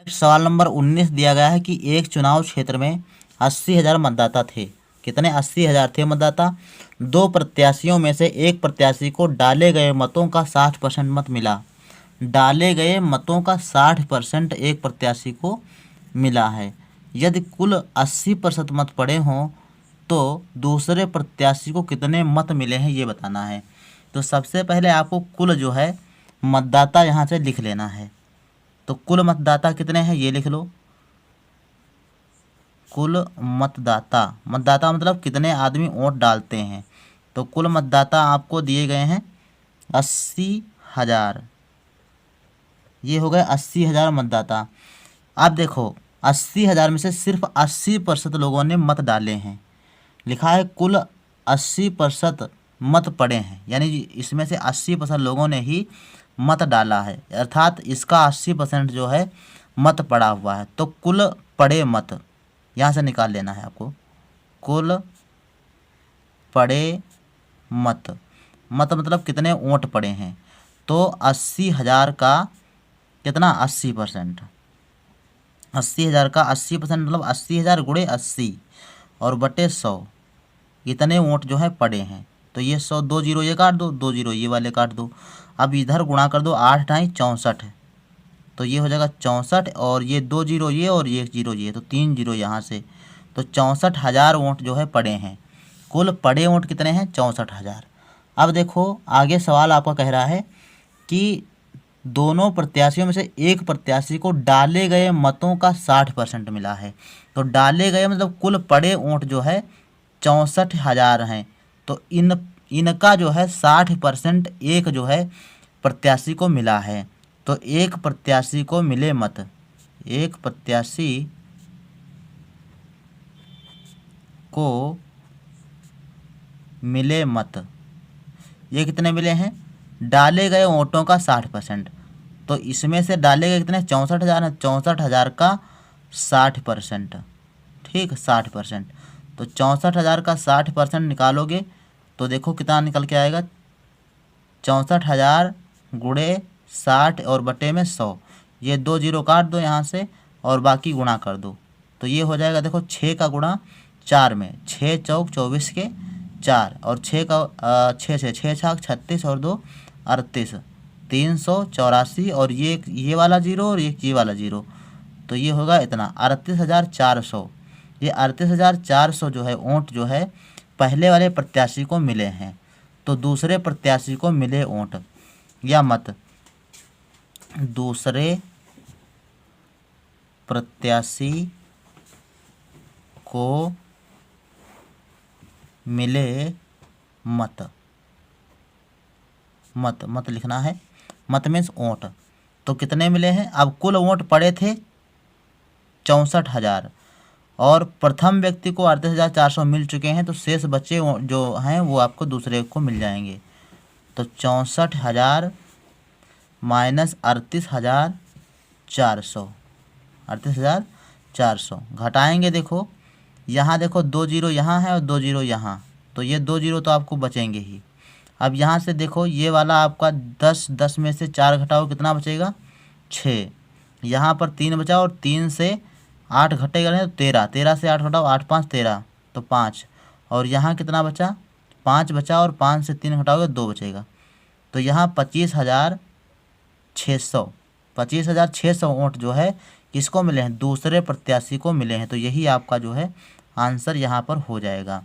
सवाल नंबर 19 दिया गया है कि एक चुनाव क्षेत्र में 80,000 मतदाता थे। कितने? 80,000 थे मतदाता। दो प्रत्याशियों में से एक प्रत्याशी को डाले गए मतों का 60% मत मिला। डाले गए मतों का 60% एक प्रत्याशी को मिला है। यदि कुल 80% मत पड़े हों तो दूसरे प्रत्याशी को कितने मत मिले हैं ये बताना है। तो सबसे पहले आपको कुल जो है मतदाता यहाँ से लिख लेना है। तो कुल मतदाता कितने हैं ये लिख लो। कुल मतदाता, मतदाता मतलब कितने आदमी वोट डालते हैं। तो कुल मतदाता आपको दिए गए हैं 80,000। ये हो गए 80,000 मतदाता। अब देखो 80,000 में से सिर्फ 80% लोगों ने मत डाले हैं। लिखा है कुल 80% मत पड़े हैं, यानी इसमें से 80% लोगों ने ही मत डाला है, अर्थात इसका 80% जो है मत पड़ा हुआ है। तो कुल पड़े मत यहाँ से निकाल लेना है आपको। कुल पड़े मत, मत मतलब कितने वोट पड़े हैं। तो 80,000 का कितना? 80%। 80,000 का 80% मतलब 80,000 गुणे 80 और बटे 100, इतने वोट जो है पड़े हैं। तो ये 100, 2 जीरो ये काट दो, 2 जीरो ये वाले काट दो। अब इधर गुणा कर दो, 8 × 64, तो ये हो जाएगा 64 और ये 2 जीरो ये और ये 1 जीरो ये, तो 3 जीरो यहाँ से। तो 64,000 वोट जो है पड़े हैं। कुल पड़े वोट कितने हैं? 64,000। अब देखो आगे सवाल आपका कह रहा है कि दोनों प्रत्याशियों में से एक प्रत्याशी को डाले गए मतों का 60% मिला है। तो डाले गए मतलब कुल पड़े वोट जो है 64,000 हैं। तो इनका जो है 60% एक जो है प्रत्याशी को मिला है। तो एक प्रत्याशी को मिले मत, एक प्रत्याशी को मिले मत, ये कितने मिले हैं? डाले गए वोटों का 60%। तो इसमें से डाले गए कितने? 64,000 है। 64,000 का 60%, ठीक, 60%। तो 64,000 का 60% निकालोगे तो देखो कितना निकल के आएगा। 64,000 गुणे 60 और बटे में 100, ये 2 जीरो काट दो यहाँ से और बाकी गुणा कर दो। तो ये हो जाएगा, देखो 6 का गुणा 4 में, 6 चौक 24 के 4 और 6 का 6 से 6 छाक 36 और 2 38, 384 और ये वाला जीरो और ये वाला जीरो, तो ये होगा इतना 38,400। ये 38,400 जो है वोट जो है पहले वाले प्रत्याशी को मिले हैं। तो दूसरे प्रत्याशी को मिले वोट या मत, दूसरे प्रत्याशी को मिले मत, मत मत लिखना है। मत मीन्स वोट। तो कितने मिले हैं? अब कुल वोट पड़े थे 64,000 और प्रथम व्यक्ति को 38,400 मिल चुके हैं। तो शेष बच्चे जो हैं वो आपको दूसरे को मिल जाएंगे। तो 64,000 माइनस 38,400, 38,400 घटाएंगे। देखो यहाँ देखो 2 जीरो यहाँ है और 2 जीरो यहाँ, तो ये 2 जीरो तो आपको बचेंगे ही। अब यहाँ से देखो ये वाला आपका 10, 10 में से 4 घटाओ कितना बचेगा? 6। यहाँ पर 3 बचा और 3 से 8 घटेगा नहीं तो 13, 13 से 8 घटाओ, 8 5 13 तो 5, और यहाँ कितना बचा? 5 बचा और 5 से 3 घटाओगे 2 बचेगा। तो यहाँ 25,600, 25,600 वोट जो है किसको मिले हैं? दूसरे प्रत्याशी को मिले हैं। तो यही आपका जो है आंसर यहाँ पर हो जाएगा।